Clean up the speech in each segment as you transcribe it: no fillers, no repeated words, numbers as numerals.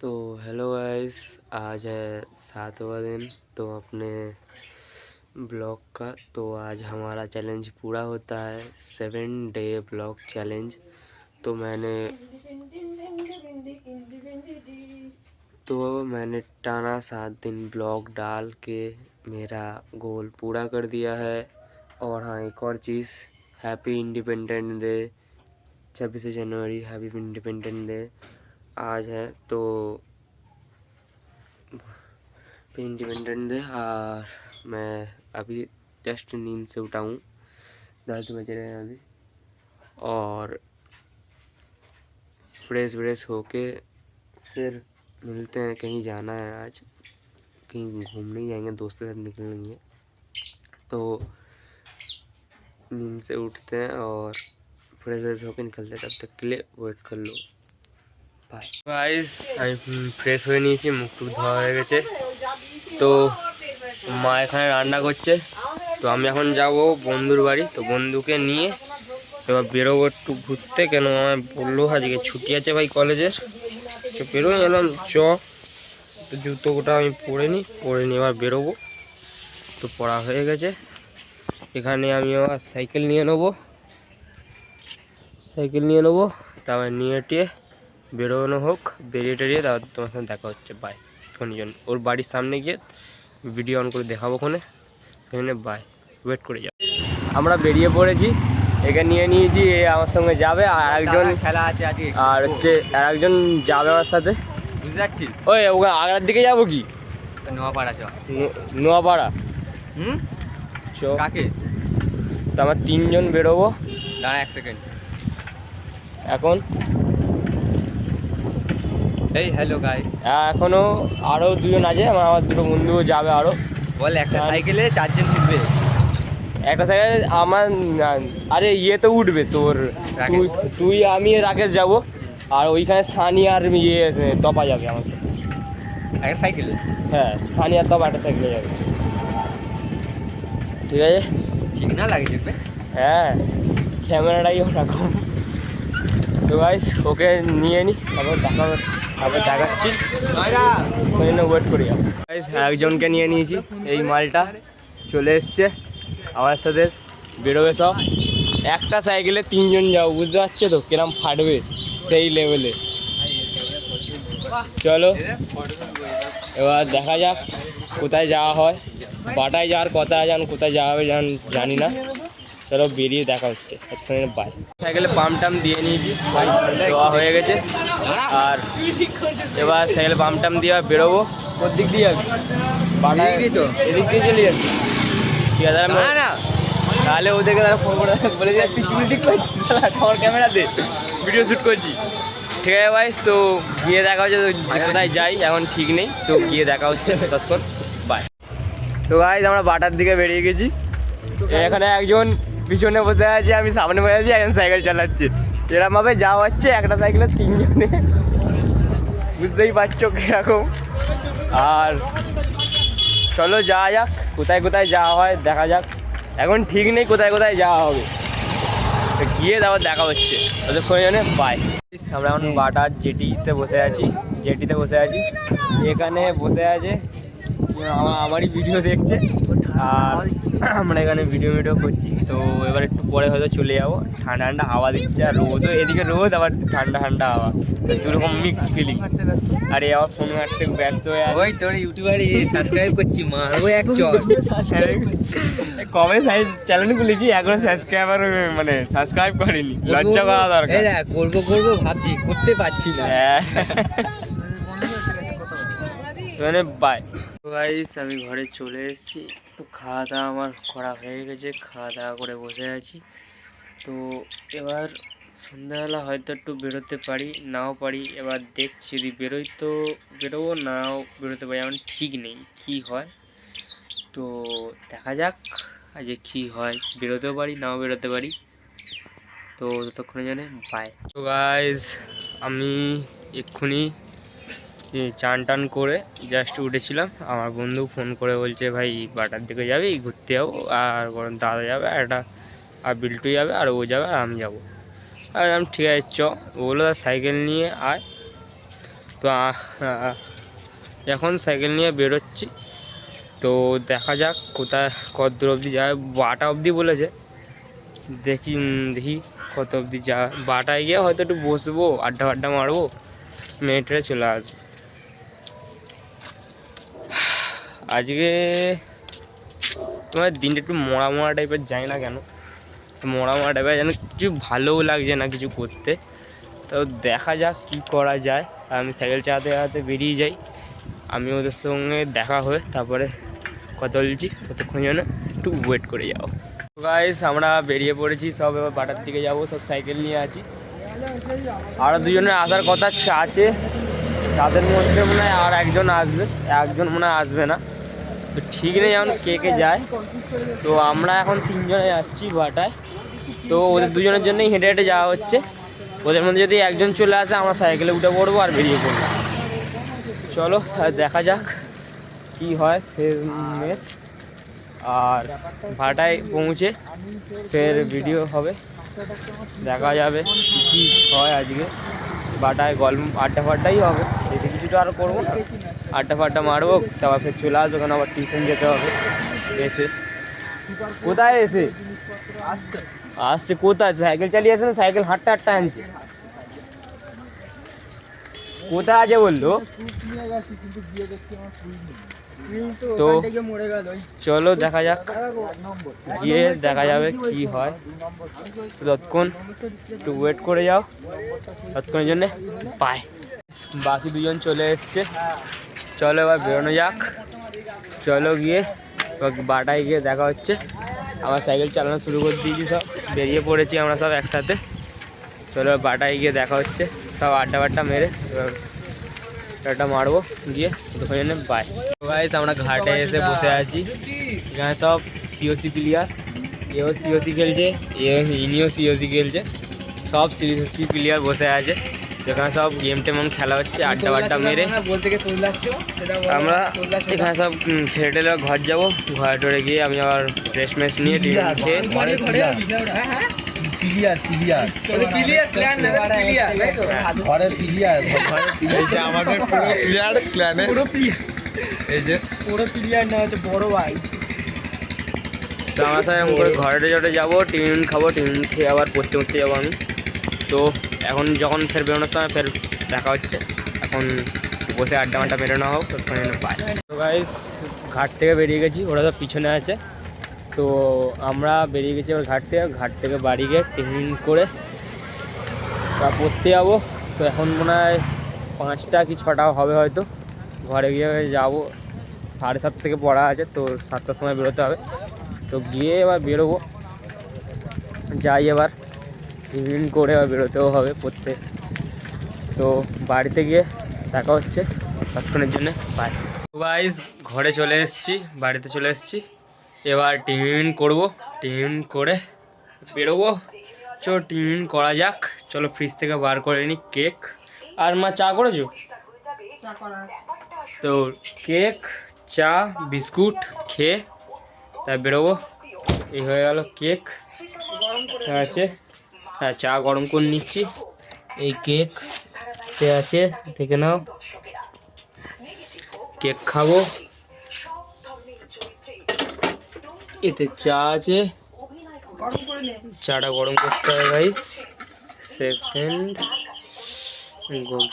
तो hello guys, आज है 7वां दिन तो अपने ब्लॉग का। तो आज हमारा चैलेंज पूरा होता है, 7 डे ब्लॉग चैलेंज। तो मैंने टाना 7 दिन ब्लॉग डाल के मेरा गोल पूरा कर दिया है। और हाँ, एक और चीज़, हैप्पी इंडिपेंडेंस डे, 26 जनवरी, हैप्पी इंडिपेंडेंस डे आज है। तो इंडिपेंडेंस डे। और मैं अभी जस्ट नींद से उठा हूँ, 10 बज रहे हैं अभी। और फ्रेश होके फिर मिलते हैं। कहीं जाना है आज, कहीं घूमने जाएंगे, दोस्तों के साथ निकलेंगे। तो नींद से उठते हैं और फ्रेश होके निकलते हैं। तब तक के लिए वेट कर लो। बाय गाइस, আমি ফ্রেশ হয়ে নিয়েছি, মুখ টুক ধোয়া হয়ে গেছে। তো মা এখানে রান্না করছে। তো আমি এখন যাব বন্ধুর বাড়ি। তো বন্ধুকে নিয়ে এবার বেরোবো একটু ঘুরতে, কেন আমার বললো আজকে ছুটি আছে ভাই কলেজের। তো বেরোয় এলাম, তো জুতোটা আমি পরে নিই এবার বেরোবো। তো পড়া হয়ে গেছে। এখানে আমি আবার সাইকেল নিয়ে নেবো, তারপর নিয়ে টিয়ে বেরোনো হোক। বেরিয়ে টেরিয়ে তারপর তোমার সাথে দেখা হচ্ছে। বাই। শনিজন ওর বাড়ির সামনে গিয়ে ভিডিও অন করে দেখাবো ওখানে। বাই, ওয়েট করে যাও। আমরা বেরিয়ে পড়েছি, একে নিয়ে নিয়েছি। এ আমার সঙ্গে যাবে, আর একজন খেলা আছে আজকে, আর হচ্ছে আর একজন যাবে আমার সাথে। বুঝতে পারছিস? ওই ওখানে আগ্রার দিকে যাবো কি? নোয়াপাড়া নোয়াপাড়া চ কাকে? তো আমার 3জন বেরোবো। দাঁড়া 1 সেকেন্ড। এখন এই হ্যালো গাই, এখনো আরো 2জন আছে। আমার 2টো বন্ধু যাবে আরো। বল একটা সাইকেলে 4জন উঠবে। একটা সাইকেলে আমার, আরে ইয়ে তো উঠবে তোর, তুই আমি রাকেশ যাব। আর ওইখানে সানি আর তপা যাবে আমার সাথে একটা সাইকেলে। হ্যাঁ, সানি আর তপা একটা সাইকেলে যাবে। ঠিক আছে, ঠিক না লাগে দেখবে? হ্যাঁ, ক্যামেরাটাই ওরকম। তো গাইস, ওকে নিয়ে নি, তারপর দেখাচ্ছি। ওয়েট করি গাইস। একজনকে নিয়ে নিয়েছি, এই মালটা চলে এসছে আমার সাথে। বেরোবে সব। একটা সাইকেলে 3জন যাও, বুঝতে পারছো তো কিরম ফাটবে সেই লেভেলে। চলো এবার দেখা যাক কোথায় যাওয়া হয়। বাটায় যাওয়ার কথা আছে, কোথায় যাওয়া হবে জানি না। চলো বেরিয়ে দেখা হচ্ছে। বাই। সাইকেলে পাম্প টাম দিয়ে নিয়েছি, দেওয়া হয়ে গেছে। আর এবার সাইকেলে পাম্প টাম দিয়ে বেরোবো। কোন দিক দিয়ে যাবি? বাটায় এদিক দিয়ে চলে যাবি? ঠিক আছে, তাহলে ওদেরকে তারা ফোন করে বলে যে তুই ঠিক করছিস, আমার ক্যামেরাতে ভিডিও শ্যুট করছি। ঠিক আছে ভাই, তো গিয়ে দেখা হচ্ছে। কোথায় যাই এখন ঠিক নেই, তো গিয়ে দেখা হচ্ছে ততক্ষণ। বাই। তো ভাই, আমরা বাটার দিকে বেরিয়ে গেছি। এখানে একজন পিছনে বসে আছে, আমি সামনে বসে আছি, একজন সাইকেল চালাচ্ছে। এরমভাবে যাওয়া হচ্ছে একটা সাইকেলে 3জনে, বুঝতেই পারছো কিরকম। আর চলো যাওয়া যাক, কোথায় যাওয়া হয় দেখা যাক। এখন ঠিক নেই কোথায় যাওয়া হবে, গিয়ে তারপর দেখা হচ্ছে ততক্ষণ জন্য। বাই। আমরা এখন বাটার জেটিতে বসে আছি। এখানে বসে আছে, আমারই ভিডিও দেখছে। আর আমরা এখানে ভিডিও করছি। তো এবার একটু পরে হয়তো চলে যাবো। ঠান্ডা হাওয়া দিচ্ছে, আর রোদও এদিকে, আবার ঠান্ডা হাওয়া, দুরকম মিক্স ফিলিং। আর আবার ফোন ঘাটতে ব্যস্ত হয়ে আছে। ওই তোর ইউটিউবারে সাবস্ক্রাইব করছি, মারবো এক চট। কবে চ্যানেল খুলেছি, এখনো সাবস্ক্রাইবার মানে সাবস্ক্রাইব করিনি, লজ্জা করা দরকার। করবো ভাবছি, করতে পারছি না। মানে বাই গাইস, আমি ঘরে চলে এসেছি। তো খাওয়া দাওয়া আমার করা হয়ে গেছে, খাওয়া দাওয়া করে বসে আছি। তো এবার সন্ধ্যাবেলা হয়তো একটু বেরোতে পারি, নাও পারি। এবার দেখছি, যদি বেরোই তো বেরোবো, নাও বেরোতে পারি, এমন ঠিক নেই কী হয়। তো দেখা যাক আজকে কী হয়, বেরোতেও পারি নাও বেরোতে পারি। তো ততক্ষণে জানে বাই। তো গাইস, আমি এক্ষুনি চান টান করে জাস্ট উঠেছিলাম। আমার বন্ধু ফোন করে বলছে, ভাই বাটার দিকে যাবি, ঘুরতে যাবো। আর বরং দাদা যাবে, আর বিল্টু যাবে, আর ও যাবে, আর আমি যাবো। আর আমি ঠিক আছে চ। ও বললো সাইকেল নিয়ে আয়। তো এখন সাইকেল নিয়ে বেরোচ্ছি। তো দেখা যাক কোথায় কত দূর অবধি যায়। 12টা অবধি বলেছে, দেখি কত অবধি যায়। 12টায় গিয়ে হয়তো একটু বসবো, আড্ডা মারবো, মেয়েটারে চলে আসবো। আজকে তোমার দিনটা একটু মরা টাইপের, যাই না কেন মরা টাইপের, যেন কিছু ভালোও লাগছে না কিছু করতে। তো দেখা যাক কি করা যায়। আমি সাইকেল চালাতে বেরিয়ে যাই, আমি ওদের সঙ্গে দেখা হয়ে তারপরে কথা বলছি, ততক্ষণ যেন একটু ওয়েট করে যাও। গাইস আমরা বেরিয়ে পড়েছি সব, এবার বাটার দিকে যাবো, সব সাইকেল নিয়ে আছি। আরও দুজনের আসার কথা আছে, তাদের মধ্যে মনে হয় আর একজন আসবে, একজন মনে হয় আসবে না, তো ঠিক নেই এখন কে যায়। তো আমরা এখন 3 জনে যাচ্ছি বাটায়। তো ওদের দুজনের জন্যই হেঁটে হেঁটে যাওয়া হচ্ছে। ওদের মধ্যে যদি একজন চলে আসে আমরা সাইকেলে উঠে পড়বো আর বেরিয়ে পড়বো। চলো দেখা যাক কি হয়। ফের মেস আর ভাটায় পৌঁছে ফের ভিডিও হবে, দেখা যাবে কী হয়। আজকে বাটায় আড্ডা ফাড্ডাই হবে, বেশি কিছু তো আর করবো না, আড্ডা ফাড্ডা মারবো, তারপর ফের চলে আসবো, কারণ আবার টিউশন যেতে হবে। এসে কোথায় আসছে কোথায়? সাইকেল চালিয়ে আসে না, সাইকেল হাঁটতে আনছে। কোথায় আছে বললো? তো চলো দেখা যাক, গিয়ে দেখা যাবে কি হয়। ততক্ষণ একটু ওয়েট করে যাও, ততক্ষণের জন্যে বাই। বাকি দুজন চলে এসছে, চলো এবার বেরোনো যাক। চলো গিয়ে বাটায় গিয়ে দেখা হচ্ছে। আমার সাইকেল চালানো শুরু করে দিয়েছি, সব বেরিয়ে পড়েছি আমরা সব একসাথে। চলো বাটায় গিয়ে দেখা হচ্ছে, সব আড্ডা মেরে একটা মারবো গিয়ে, ততক্ষণ জন্য বাই। গাইস আমরা ঘাটে এসে বসে আছি, এখানে সব সিওসি প্লেয়ার, এও সিওসি খেলছে, ইনিও সিওসি খেলছে, সব সিওসি প্লেয়ার বসে আছে। এখানে সব গেম টেমন খেলা হচ্ছে, আড্ডা মেরে। আমরা এখানে সব খেলে ঘর যাবো, ঘরে টরে গিয়ে আমি আবার রেস্ট মেস্ট নিয়ে খেয়ে বড় ভাই। তো আমার সাথে করে ঘরে যাবো, টিফিন খাবো, টিফিন খেয়ে আবার পড়তে যাবো আমি। তো এখন যখন ফের বেরোনোর সময় ফের দেখা হচ্ছে, এখন বসে আড্ডা মেরে নেওয়া হোক, তখন পাই। তো গাইস ঘাট থেকে বেরিয়ে গেছি, ওরা তো পিছনে আছে। তো আমরা বেরিয়ে গেছি এবার ঘাট থেকে বাড়ি গিয়ে টিফিন করে তা পড়তে যাবো। তো এখন মনে হয় 5টা কি 6টা হবে হয়তো, ঘরে গিয়ে যাবো। 7:30 থেকে পড়া আছে, তো 7টার সময় বেরোতে হবে। তো গিয়ে এবার বেরোবো, যাই এবার টিফিন করে এবার বেরোতেও হবে পড়তে। তো বাড়িতে গিয়ে দেখা হচ্ছে, ততক্ষণের জন্য বাই। গাইস ঘরে চলে এসেছি, বাড়িতে চলে এসেছি, এবার টিফিন করবো, টিফিন করে বেরোবো। টিফিন করা যাক, চলো ফ্রিজ থেকে বার করে নিই কেক। আর মা চা করেছো? তো কেক, চা, বিস্কুট খেয়ে তাই বেরোবো। এই হয়ে গেল কেক আছে, হ্যাঁ চা গরম করে নিচ্ছি। এই কেক আছে, দেখে নাও, কেক খাবো। এতে চা আছে, চাটা গরম করতে হবে গাইস। সেকেন্ড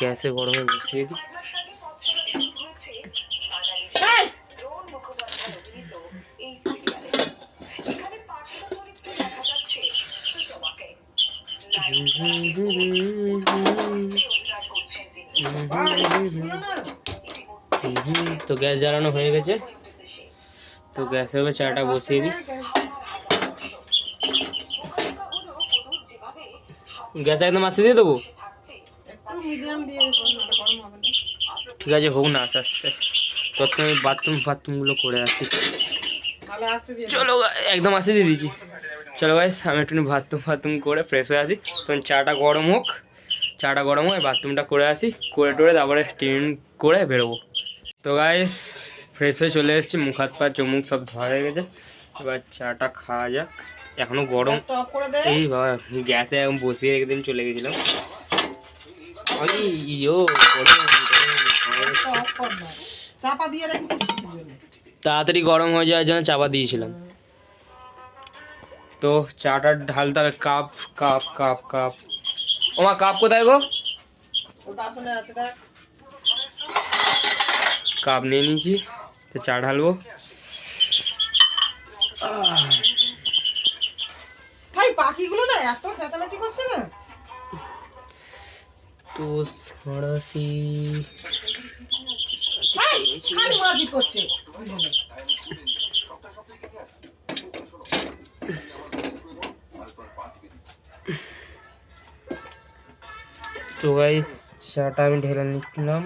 গ্যাসে গরমে বসিয়ে দিই। তো গ্যাস জ্বালানো হয়ে গেছে, তো গ্যাসে হবে চাটা বসিয়ে দিই। গ্যাস একদম আসতে দিয়ে দেবো, ঠিক আছে হোক না আস্তে আস্তে। তখন আমি বাথরুমগুলো করে আসি। চলো একদম আসতে দিয়ে দিয়েছি। চলো গাইস আমি একটু বাথরুম করে ফ্রেশ হয়ে আসি, তখন চাটা গরম হোক, বাথরুমটা করে আসি, করে টোরে তারপরে টিফিন করে বেরোবো। তো গাইস ফ্রেশ হয়ে চলে এসেছি, মুখ হাত পা চোখ সব ধোয়া হয়ে গেছে, এবার চাটা খাওয়া যাক। এখনো গরম, এই বাবা গ্যাসে এখন বসিয়ে রেখে দিন চলে গেছিলাম। চাপা দিয়ে রেখেছিস কিসের জন্য? তাড়াতাড়ি গরম হয়ে যাওয়ার জন্য চাপা দিয়েছিলাম। তো চাটা ঢালতে হবে। কাপ কাপ কাপ কাপ, ওমা কাপ কোথায় গো? ওটা আসলে আছে দেখ। কাপ নিয়ে নিয়েছি, তো চা ঢালবো। ভাই পাখিগুলো না এত চেঁচামেচি করছে না। তো সরাসি খালি মারপিট করছে দুজনে। তো গাইস চাটা আমি ঢেলে নিলাম।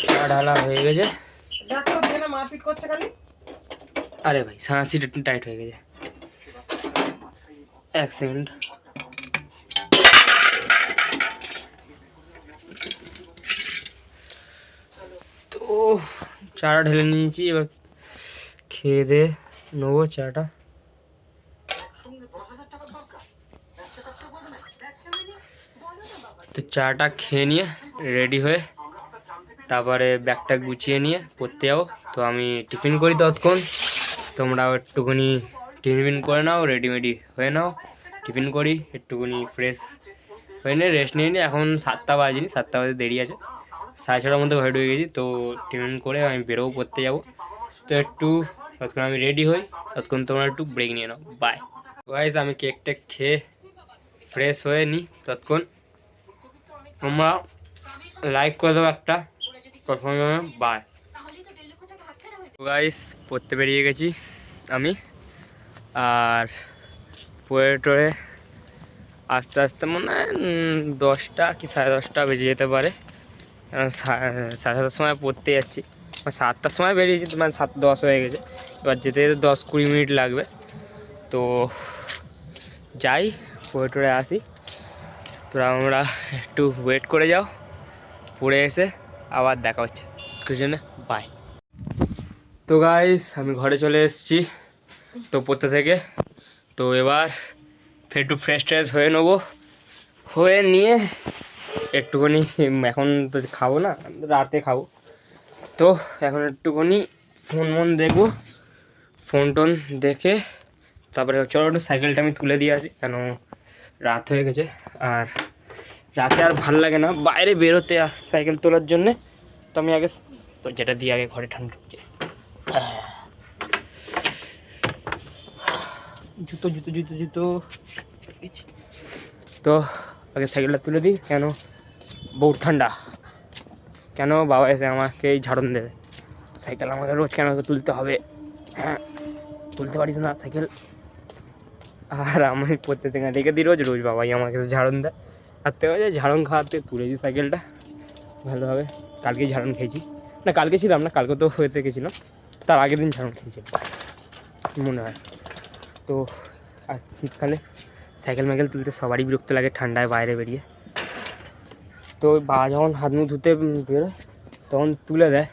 চা ঢালা হয়ে গেছে। দেখো দুজনে মারপিট করছে খালি। আরে ভাই সাঁড়াশিটা একটু টাইট হয়ে গেছে, এক সেকেন্ড। তো চাটা ঢেলে নিয়েছি, এবার খেয়ে দিয়ে নেবো চাটা। তো চাটা খেয়ে নিয়ে রেডি হয়ে তারপরে ব্যাগটা গুছিয়ে নিয়ে পড়তে যাবো। তো আমি টিফিন করি ততক্ষণ, তোমরাও একটুখানি টিফিন করে নাও, রেডিমেডি হয়ে নাও। টিফিন করি, একটুখানি ফ্রেশ হয়ে নিয়ে রেস্ট নিয়ে নিই। এখন 7টা বাজেনি, 7টা বাজে দেরি আছে, 6:30টার মধ্যে ঘরে ঢুকে গেছি। তো টিফিন করে আমি বেরোবো, পড়তে যাবো। তো একটু ততক্ষণ আমি রেডি হই, ততক্ষণ তোমরা একটু ব্রেক নিয়ে নাও। বাই গাইস, আমি কেক টেক খেয়ে ফ্রেশ হয়ে নিই, ততক্ষণ তোমরা লাইক করে দেবো একটা। প্রথমে বাই গাইস, পড়তে বেরিয়ে গেছি আমি। আর পড়ে টড়ে আস্তে আস্তে মনে হয় 10টা কি 10:30 বেজে যেতে পারে। 7:30 সময় পড়তে যাচ্ছি, 7টার সময় বেরিয়েছি, মানে 7:10 হয়ে গেছে। এবার যেতে যেতে 10-20 মিনিট লাগবে। তো যাই, পড়ে টড়ে আসি। তোরা আমরা একটু ওয়েট করে যাও, পড়ে এসে আবার দেখা হচ্ছে জন্য। বাই। তো গাইস আমি ঘরে চলে এসেছি তো পড়তে থেকে। তো এবার ফের একটু ফ্রেশ ট্রেশ হয়ে নেবো, হয়ে নিয়ে একটুখানি, এখন তো খাবো না, রাতে খাবো। তো এখন একটুখানি ফোন দেখবো, ফোন টোন দেখে তারপরে চলো একটু সাইকেলটা আমি তুলে দিয়ে আসি, কেন রাত হয়ে গেছে। আর রাতে আর ভাল লাগে না বাইরে বেরোতে সাইকেল তোলার জন্যে। তো আমি আগে তো যেটা দিয়ে আগে ঘরে ঠান্ডা ঢুকছে, জুতো জুতো জুতো জুতো। তো আগে সাইকেলটা তুলে দিই, কেন বহুত ঠান্ডা, কেন বাবা এসে আমাকেই ঝাড়ন দেবে। সাইকেল আমাকে রোজ কেন তুলতে হবে, হ্যাঁ তুলতে পারিস না সাইকেল। আর আমি পড়তে সেখানে রেখে দিই রোজ রোজ, বাবাই আমাকে ঝাড়ন দেয়। আর থেকে ঝাড়ন খাওয়াতে তুলে দিই সাইকেলটা ভালোভাবে। কালকেই ঝাড়ন খেয়েছি, না কালকে ছিলাম না, কালকে তো হয়েতে গেছিলাম, তার আগের দিন ঝাড়ন খেয়েছিলাম মনে হয়। তো আর শীতকালে সাইকেল মাইকেল তুলতে সবারই বিরক্ত লাগে ঠান্ডায় বাইরে বেরিয়ে। তো বাবা যখন হাত মুখ ধুতে বেরোয় তখন তুলে দেয়,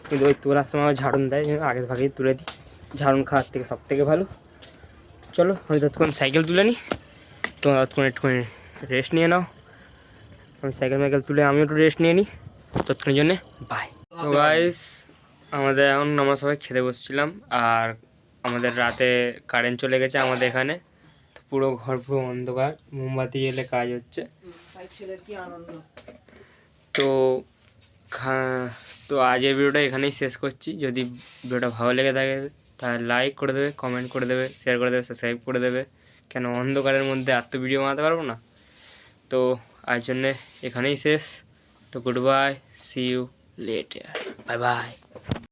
কিন্তু ওই তোলার সময় ঝাড়ন দেয়, আগে ভাগেই তুলে দিই। ঝাড়ন খাওয়ার থেকে সব থেকে ভালো। চলো আমি ততক্ষণ সাইকেল তুলে নিই, তোমরা ততক্ষণ একটুখানি রেস্ট নিয়ে নাও। আমি সাইকেল মাইকেল তুলে আমিও একটু রেস্ট নিয়ে নিই, ততক্ষণের জন্যে বাই। তো গাইস আমাদের এখন আমরা সবাই খেতে বসছিলাম, আর আমাদের রাতে কারেন্ট চলে গেছে আমাদের এখানে। তো পুরো ঘর পুরো অন্ধকার, মোমবাতি এলে কাজ হচ্ছে। তো তো আজকের ভিডিওটা এখানেই শেষ করছি। যদি ভিডিওটা ভালো লেগে থাকে তাহলে লাইক করে দেবে, কমেন্ট করে দেবে, শেয়ার করে দেবে, সাবস্ক্রাইব করে দেবে। কেন অন্ধকারের মধ্যে আর তো ভিডিও বানাতে পারবো না। তো আজ জন্যে এখানেই শেষ। তো good bye, see you later, bye by.